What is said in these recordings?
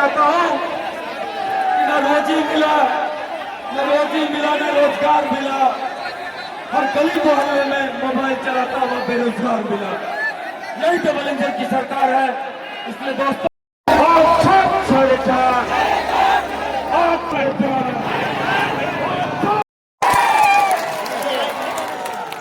चाहता हूँ कि न रोजी मिला, न रोजगार मिला, हर गली मोहल्ले में मोबाइल चलाता हुआ बेरोजगार मिला। यही तो बलिंदर की सरकार है। इसलिए दोस्तों,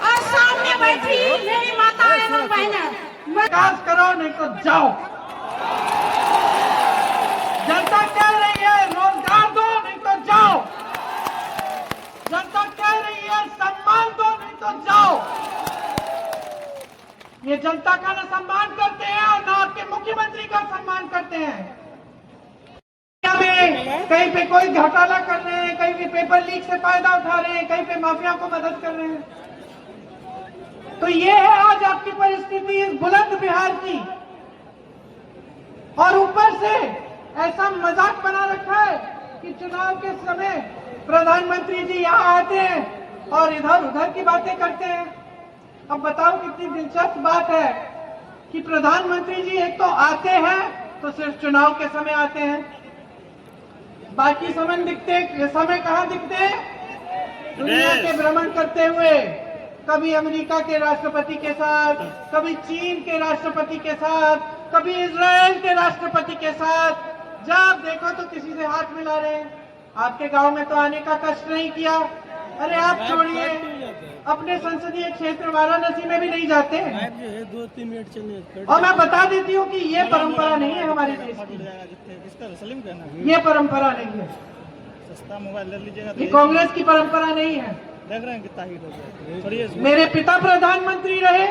और सामने बैठी मेरी माता एवं बहनें, विकास करो नहीं तो जाओ। जनता कह रही है रोजगार दो नहीं तो जाओ। जनता कह रही है सम्मान दो नहीं तो जाओ। ये जनता का न सम्मान करते हैं और न आपके मुख्यमंत्री का सम्मान करते हैं। कहीं पे कोई घोटाला कर रहे हैं, कहीं पे पेपर लीक से फायदा उठा रहे हैं, कहीं पे माफिया को मदद कर रहे हैं। तो ये है आज आपकी परिस्थिति इस बुलंद बिहार की। और ऊपर से ऐसा मजाक बना रखा है कि चुनाव के समय प्रधानमंत्री जी यहाँ आते हैं और इधर उधर की बातें करते हैं। अब बताओ कितनी दिलचस्प बात है कि प्रधानमंत्री जी एक तो आते हैं तो सिर्फ चुनाव के समय आते हैं, बाकी समय कहाँ दिखते हैं? दुनिया के भ्रमण करते हुए, कभी अमेरिका के राष्ट्रपति के साथ, कभी चीन के राष्ट्रपति के साथ, कभी इजराइल के राष्ट्रपति के साथ। जब देखो तो किसी से हाथ मिला रहे हैं। आपके गांव में तो आने का कष्ट नहीं किया। अरे आप छोड़िए, अपने संसदीय क्षेत्र वाराणसी में भी नहीं जाते। 2-3 मिनट चलने। और मैं बता देती हूँ कि ये परंपरा नहीं है हमारे देश की। ये परंपरा नहीं है। सस्ता मोबाइल ले लीजिएगा। ये कांग्रेस की परंपरा नहीं है। देख रहे हैं कितना हिट हो गया। मेरे पिता प्रधानमंत्री रहे,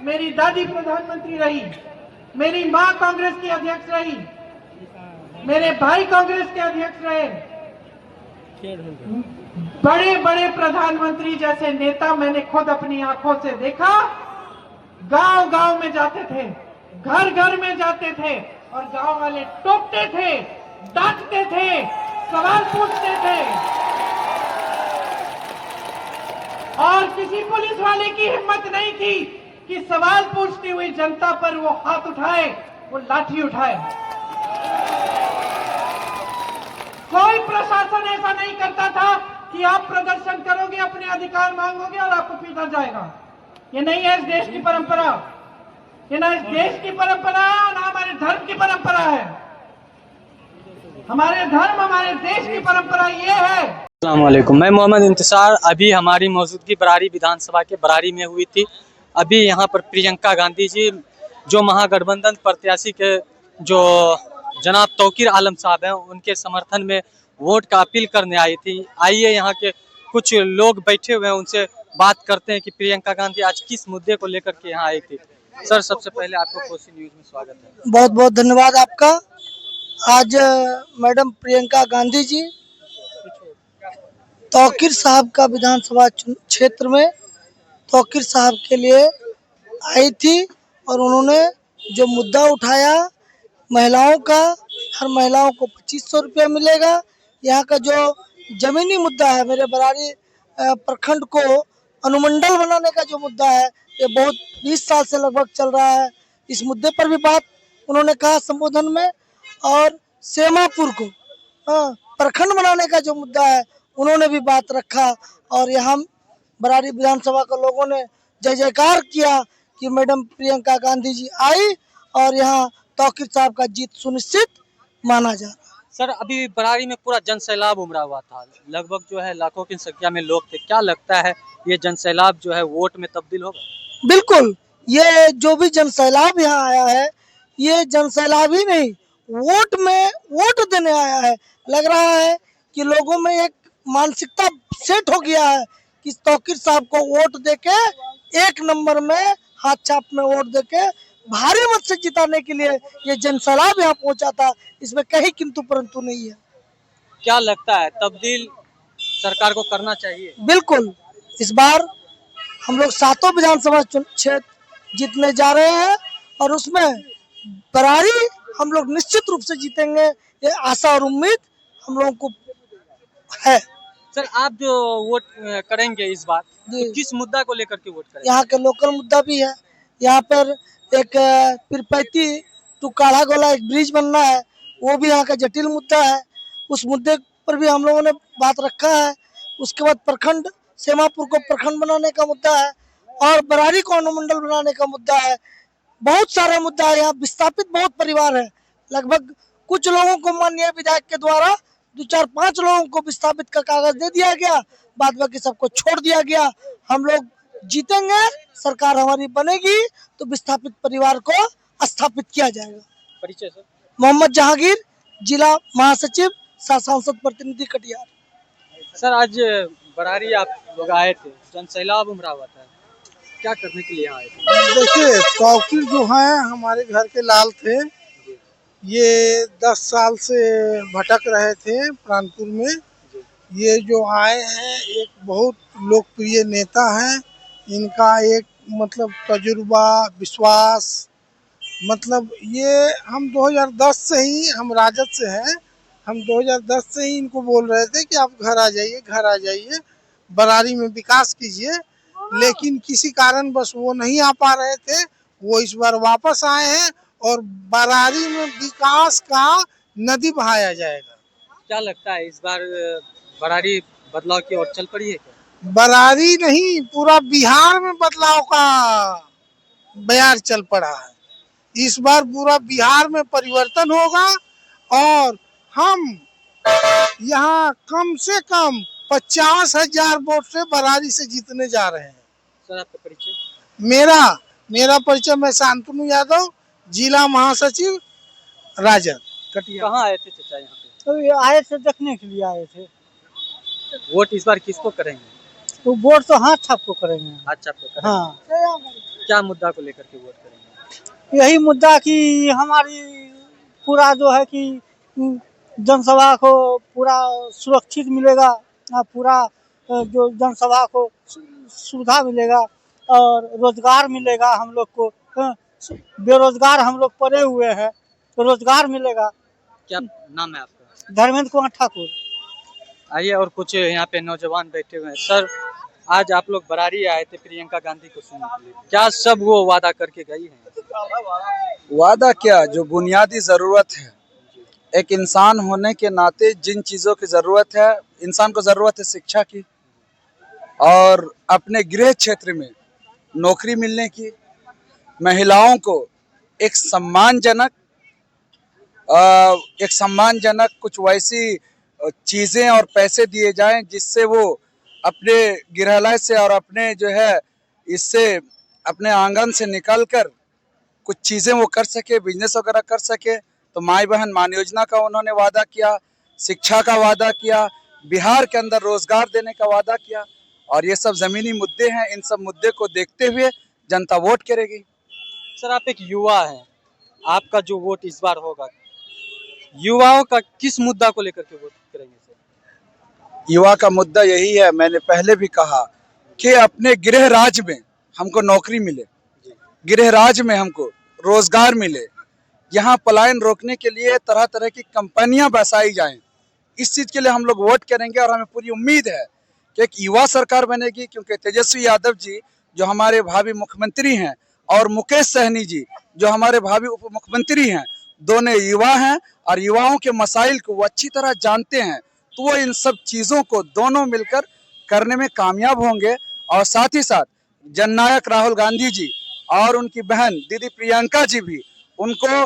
मेरी दादी प्रधानमंत्री रही, मेरी माँ कांग्रेस की अध्यक्ष रही, मेरे भाई कांग्रेस के अध्यक्ष रहे। बड़े बड़े प्रधानमंत्री जैसे नेता मैंने खुद अपनी आंखों से देखा। गांव गांव में जाते थे, घर घर में जाते थे और गांव वाले टोकते थे, डांटते थे, सवाल पूछते थे। और किसी पुलिस वाले की हिम्मत नहीं थी कि सवाल पूछती हुई जनता पर वो हाथ उठाए, वो लाठी उठाए। कोई प्रशासन ऐसा नहीं करता था कि आप प्रदर्शन करोगे, अपने अधिकार मांगोगे और आपको पीटा जाएगा। ये नहीं है इस देश की परंपरा। ये ना इस देश की परंपरा है, ना हमारे धर्म की परंपरा है। हमारे धर्म, हमारे देश की परंपरा ये है। अस्सलाम वालेकुम, मैं मोहम्मद इंतजार। अभी हमारी मौजूदगी बरारी विधानसभा के बरारी में हुई थी। अभी यहाँ पर प्रियंका गांधी जी, जो महागठबंधन प्रत्याशी के जो जनाब तौकीर आलम साहब हैं, उनके समर्थन में वोट का अपील करने आई थी। आइए यहाँ के कुछ लोग बैठे हुए हैं, उनसे बात करते हैं कि प्रियंका गांधी आज किस मुद्दे को लेकर के यहाँ आई थी। सर, सबसे पहले आपको कोसी न्यूज में स्वागत है। बहुत बहुत धन्यवाद आपका। आज मैडम प्रियंका गांधी जी तौकीर साहब का विधानसभा क्षेत्र में तौकीर साहब के लिए आई थी और उन्होंने जो मुद्दा उठाया महिलाओं का, हर महिलाओं को 2500 रुपया मिलेगा। यहाँ का जो जमीनी मुद्दा है, मेरे बरारी प्रखंड को अनुमंडल बनाने का जो मुद्दा है, ये बहुत 20 साल से लगभग चल रहा है। इस मुद्दे पर भी बात उन्होंने कहा संबोधन में। और सेमापुर को प्रखंड बनाने का जो मुद्दा है, उन्होंने भी बात रखा। और यहाँ बरारी विधानसभा के लोगों ने जय जयकार किया कि मैडम प्रियंका गांधी जी आई और यहाँ तौकीर साहब का जीत सुनिश्चित माना जा रहा है। सर, अभी बरारी में पूरा जन सैलाब उमड़ा हुआ था, लगभग जो है लाखों की संख्या में लोग थे। क्या लगता है ये जन सैलाब जो है वोट में तब्दील होगा? बिल्कुल, ये जो भी जन सैलाब यहाँ आया है, ये जन सैलाब ही नहीं, वोट में वोट देने आया है। लग रहा है कि लोगों में एक मानसिकता सेट हो गया है कि तौकीर साहब को वोट देके, एक नंबर में हाथ छाप में वोट देके भारी मत से जिताने के लिए ये जन सैलाब यहाँ पहुंचा था। इसमें कहीं किंतु परंतु नहीं है। क्या लगता है तब्दील सरकार को करना चाहिए? बिल्कुल, इस बार हम लोग 7 विधानसभा क्षेत्र जीतने जा रहे हैं और उसमें बरारी हम लोग निश्चित रूप से जीतेंगे, ये आशा और उम्मीद हम लोगों को है। सर, आप जो वोट करेंगे इस बार, तो किस मुद्दा को लेकर के वोट करेंगे? यहाँ के लोकल मुद्दा भी है। यहाँ पर एक पिरपैती टू काढ़ा गोला एक ब्रिज बनना है, वो भी यहाँ का जटिल मुद्दा है। उस मुद्दे पर भी हम लोगों ने बात रखा है। उसके बाद प्रखंड सेमापुर को प्रखंड बनाने का मुद्दा है और बरारी को अनुमंडल बनाने का मुद्दा है। बहुत सारा मुद्दा है। यहाँ विस्थापित बहुत परिवार है। लगभग कुछ लोगों को माननीय विधायक के द्वारा 2-4-5 लोगों को विस्थापित का कागज दे दिया गया, बाद बाकी सबको छोड़ दिया गया। हम लोग जीतेंगे, सरकार हमारी बनेगी तो विस्थापित परिवार को स्थापित किया जाएगा। परिचय सर। मोहम्मद जहांगीर, जिला महासचिव, सांसद प्रतिनिधि कटिहार। सर आज बरारी आप लोग आए थे, जन सैलाब उमड़ा हुआ था, क्या करने के लिए आए थे? देखिए, तौकीर जो हैं हमारे घर के लाल थे। ये 10 साल से भटक रहे थे प्राणपुर में। ये जो आए हैं एक बहुत लोकप्रिय नेता हैं। इनका एक मतलब तजुर्बा, विश्वास, मतलब ये हम 2010 से ही, हम राजद से हैं, हम 2010 से ही इनको बोल रहे थे कि आप घर आ जाइए, घर आ जाइए, बरारी में विकास कीजिए। लेकिन किसी कारण बस वो नहीं आ पा रहे थे। वो इस बार वापस आए हैं और बरारी में विकास का नदी बहाया जाएगा। क्या लगता है इस बार बरारी बदलाव की ओर चल पड़ी है क्या? बरारी नहीं, पूरा बिहार में बदलाव का बयार चल पड़ा है। इस बार पूरा बिहार में परिवर्तन होगा और हम यहाँ कम से कम 50,000 वोट से बरारी से जीतने जा रहे हैं। सर आपका परिचय? मेरा परिचय, मैं शांतनु यादव, जिला महासचिव, राजद कटिहार। कहाँ आए थे चाचा यहाँ पे? तो ये आए थे, देखने के लिए आए थे। वोट इस बार किसको करेंगे? तो वोट तो हाथ छाप को करेंगे। अच्छा आपको करेंगे। हाँ, क्या मुद्दा को लेकर के वोट करेंगे? यही मुद्दा कि हमारी पूरा जो है कि जनसभा को पूरा सुरक्षित मिलेगा, पूरा जो जनसभा को सुविधा मिलेगा और रोजगार मिलेगा हम लोग को। बेरोजगार हम लोग पड़े हुए हैं, तो रोजगार मिलेगा। क्या नाम है आपका? धर्मेंद्र कुमार ठाकुर। आइए और कुछ यहाँ पे नौजवान बैठे हुए हैं। सर आज आप लोग बरारी आए थे प्रियंका गांधी को सुनने के लिए, क्या सब वो वादा करके गई हैं? वादा क्या, जो बुनियादी ज़रूरत है, एक इंसान होने के नाते जिन चीज़ों की ज़रूरत है, इंसान को ज़रूरत है शिक्षा की और अपने गृह क्षेत्र में नौकरी मिलने की, महिलाओं को एक सम्मानजनक कुछ वैसी चीज़ें और पैसे दिए जाएं जिससे वो अपने गृहालय से और अपने जो है इससे अपने आंगन से निकलकर कुछ चीज़ें वो कर सके, बिजनेस वगैरह कर सके। तो माई बहन मान योजना का उन्होंने वादा किया, शिक्षा का वादा किया, बिहार के अंदर रोजगार देने का वादा किया और ये सब ज़मीनी मुद्दे हैं। इन सब मुद्दे को देखते हुए जनता वोट करेगी। सर आप एक युवा हैं, आपका जो वोट इस बार होगा, युवाओं का किस मुद्दा को लेकर के वोट करेंगे? सर युवा का मुद्दा यही है, मैंने पहले भी कहा कि अपने गृह राज्य में हमको नौकरी मिले, गृह राज्य में हमको रोजगार मिले, यहाँ पलायन रोकने के लिए तरह तरह की कंपनियां बसाई जाएं। इस चीज़ के लिए हम लोग वोट करेंगे और हमें पूरी उम्मीद है कि एक युवा सरकार बनेगी, क्योंकि तेजस्वी यादव जी जो हमारे भावी मुख्यमंत्री हैं और मुकेश सहनी जी जो हमारे भावी उप मुख्यमंत्री हैं, दोनों युवा हैं और युवाओं के मसाइल को वो अच्छी तरह जानते हैं। तो वो इन सब चीज़ों को दोनों मिलकर करने में कामयाब होंगे और साथ ही साथ जननायक राहुल गांधी जी और उनकी बहन दीदी प्रियंका जी भी उनको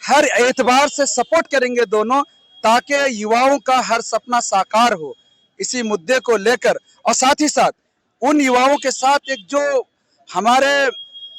हर एतबार से सपोर्ट करेंगे दोनों, ताकि युवाओं का हर सपना साकार हो इसी मुद्दे को लेकर। और साथ ही साथ उन युवाओं के साथ एक जो हमारे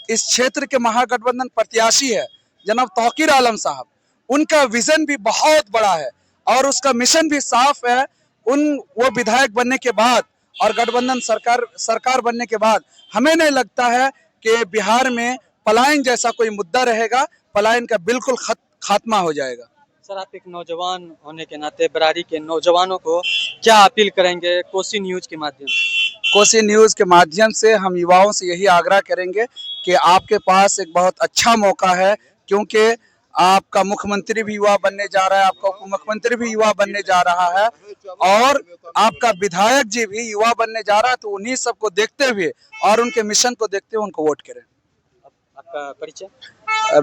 इस क्षेत्र के महागठबंधन प्रत्याशी है जनाब तौकीर आलम साहब, उनका विजन भी बहुत बड़ा है और उसका मिशन भी साफ है। वो विधायक बनने के बाद और गठबंधन सरकार बनने के बाद हमें नहीं लगता है कि बिहार में पलायन जैसा कोई मुद्दा रहेगा। पलायन का बिल्कुल खात्मा हो जाएगा। सर आप एक नौजवान होने के नाते बरारी के नौजवानों को क्या अपील करेंगे कोसी न्यूज के माध्यम से? कोसी न्यूज के माध्यम से हम युवाओं से यही आग्रह करेंगे कि आपके पास एक बहुत अच्छा मौका है, क्योंकि आपका मुख्यमंत्री भी युवा बनने जा रहा है, आपका उप मुख्यमंत्री भी युवा बनने जा रहा है और आपका विधायक जी भी युवा बनने जा रहा है। तो उन्हीं सबको देखते हुए और उनके मिशन को देखते हुए उनको वोट करें। आपका परिचय?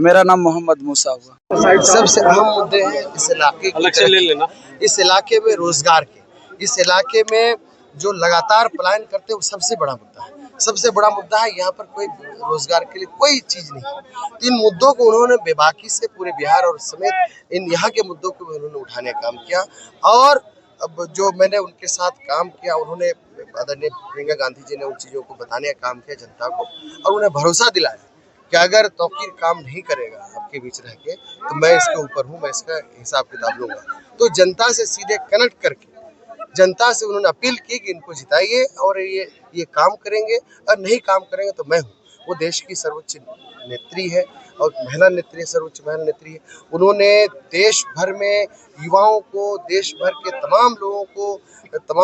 मेरा नाम मोहम्मद मूसा हुआ। सबसे अहम मुद्दे हैं इस इलाके की ले लेना, इस इलाके में रोजगार के, इस इलाके में जो लगातार पलायन करते हैं वो सबसे बड़ा मुद्दा है। सबसे बड़ा मुद्दा है यहाँ पर कोई रोजगार के लिए कोई चीज नहीं है। इन मुद्दों को उन्होंने बेबाकी से पूरे बिहार और समेत इन यहाँ के मुद्दों को भी उन्होंने उठाने का काम किया। और अब जो मैंने उनके साथ काम किया, उन्होंने आदरणीय प्रियंका गांधी जी ने उन चीज़ों को बताने का काम किया जनता को, और उन्हें भरोसा दिलाया कि अगर तौकीर काम नहीं करेगा आपके बीच रह के तो मैं इसके ऊपर हूँ, मैं इसका हिसाब किताब लूँगा। तो जनता से सीधे कनेक्ट करके जनता से उन्होंने अपील की कि इनको जिताइए और ये काम करेंगे, और नहीं काम करेंगे तो मैं हूँ। वो देश की सर्वोच्च नेत्री है और महिला नेत्री, सर्वोच्च महिला नेत्री है। उन्होंने देश भर में युवाओं को, देश भर के तमाम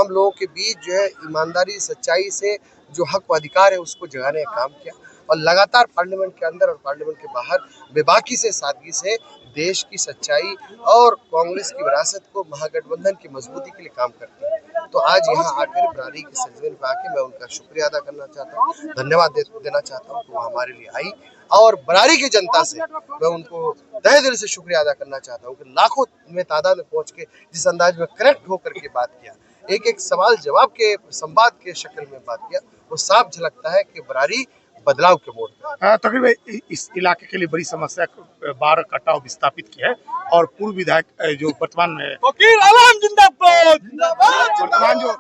लोगों के बीच जो है ईमानदारी सच्चाई से जो हक व अधिकार है उसको जगाने का काम किया, और लगातार पार्लियामेंट के अंदर और पार्लियामेंट के बाहर बेबाकी से, सादगी से देश की सच्चाई और कांग्रेस की विरासत को, महागठबंधन की मजबूती के लिए काम करते हैं। तो आज यहाँ आकर बरारी के सरजमीन पर आके मैं उनका शुक्रिया अदा करना चाहता हूँ, धन्यवाद देना चाहता हूँ कि वो हमारे लिए आई, और बरारी की जनता से मैं उनको तहे दिल से शुक्रिया अदा करना चाहता हूँ कि लाखों में तादाद में पहुँच के जिस अंदाज में कनेक्ट होकर के बात किया, एक सवाल जवाब के संवाद के शक्ल में बात किया, वो साफ झलकता है कि बरारी बदलाव के मोड़ पर। तकरीबन इस इलाके के लिए बड़ी समस्या बाढ़ कटाव विस्थापित की है, और पूर्व विधायक जो वर्तमान में जो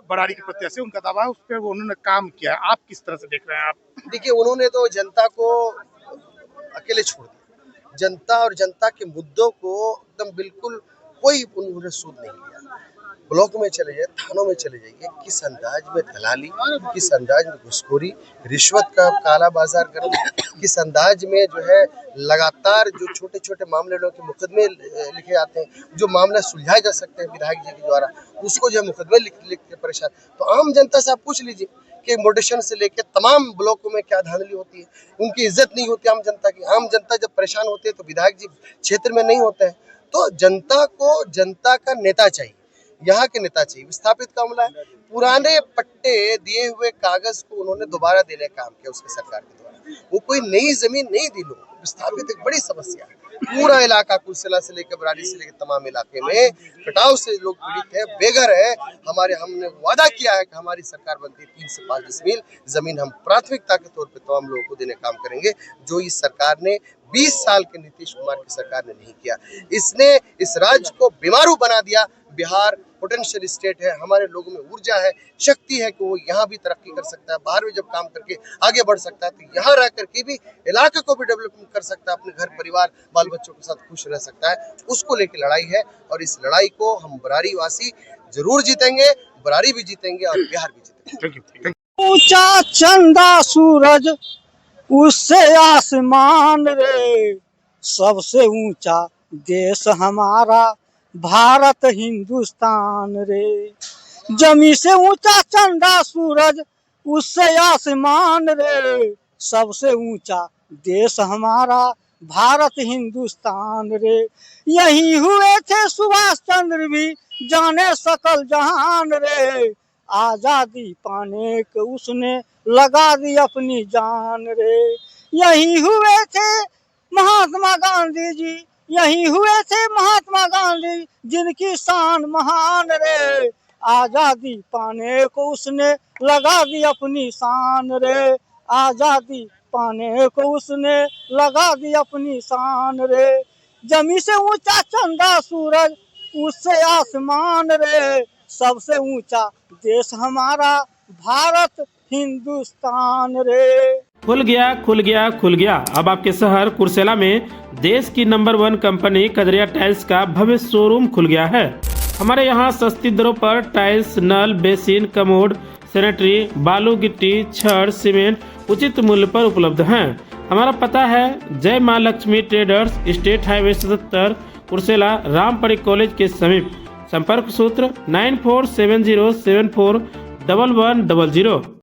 बरारी के प्रत्याशी उनका दावा है उस पर उन्होंने काम किया है। आप किस तरह से देख रहे हैं? आप देखिए, उन्होंने तो जनता को अकेले छोड़ दिया, जनता और जनता के मुद्दों को एकदम बिल्कुल कोई उन्होंने सूद नहीं लिया। ब्लॉक में चले जाइए, थानों में चले जाइए, किस अंदाज में दलाली, किस अंदाज में घुसखोरी, रिश्वत का काला बाजार करना, किस अंदाज में जो है लगातार जो छोटे छोटे मामले लोगों के मुकदमे लिखे जाते हैं, जो मामला सुलझाए जा सकते हैं विधायक जी के द्वारा, उसको जो है मुकदमे लिख के परेशान। तो आम जनता से आप पूछ लीजिए कि मोडेशन से लेकर तमाम ब्लॉकों में क्या धांधली होती है, उनकी इज्जत नहीं होती आम जनता की। आम जनता जब परेशान होती है तो विधायक जी क्षेत्र में नहीं होते हैं। तो जनता को जनता का नेता चाहिए, यहाँ के नेता चाहिए। विस्थापित का मामला है, पुराने पट्टे दिए हुए कागज को उन्होंने दोबारा देने का काम किया उसके सरकार के द्वारा, वो कोई नई जमीन नहीं दी लोग। विस्थापित एक बड़ी समस्या है, पूरा इलाका कुर्सेला से लेकर बरारी से लेकर तमाम इलाके में कटाव से लोग पीड़ित है, बेघर है। हमने वादा किया है कि हमारी सरकार बनती है 3 से 5 डिसमिल जमीन हम प्राथमिकता के तौर पे तमाम लोगों को देने का काम करेंगे, जो इस सरकार ने 20 साल के नीतीश कुमार की सरकार ने नहीं किया। इसने इस राज्य को बीमारू बना दिया। बिहार पोटेंशियल स्टेट है, हमारे लोगों में ऊर्जा है, शक्ति है कि वो यहाँ भी तरक्की कर सकता है, बाहर भी जब काम करके आगे बढ़ सकता है तो यहाँ रह करके भी इलाके को भी डेवलपमेंट कर सकता है, अपने घर परिवार बाल बच्चों के साथ खुश रह सकता है। उसको लेकर लड़ाई है, और इस लड़ाई को हम बरारी वासी जरूर जीतेंगे, बरारी भी जीतेंगे और बिहार भी जीतेंगे। ऊंचा चंदा सूरज उससे आसमान रे, सबसे ऊंचा देश हमारा भारत हिंदुस्तान रे। जमी से ऊंचा चंदा सूरज उससे आसमान रे, सबसे ऊंचा देश हमारा भारत हिंदुस्तान रे। यही हुए थे सुभाष चंद्र भी जाने सकल जहान रे, आजादी पाने के उसने लगा दी अपनी जान रे। यही हुए थे महात्मा गांधी जी, यही हुए थे महात्मा गांधी जिनकी शान महान रे, आजादी पाने को उसने लगा दी अपनी शान रे, आजादी पाने को उसने लगा दी अपनी शान रे। जमी से ऊंचा चंदा सूरज उससे आसमान रे, सबसे ऊंचा देश हमारा भारत हिंदुस्तान रे। खुल गया खुल गया खुल गया। अब आपके शहर कुर्सेला में देश की नंबर 1 कंपनी कदरिया टाइल्स का भव्य शोरूम खुल गया है। हमारे यहाँ सस्ती दरों पर टाइल्स, नल, बेसिन, कमोड, सैनिटरी, बालू, गिट्टी, छड़, सीमेंट उचित मूल्य पर उपलब्ध हैं। हमारा पता है जय माँ Lakshmi traders, state highway 77, Kursela, Rampari college के समीप। संपर्क सूत्र 9470741100।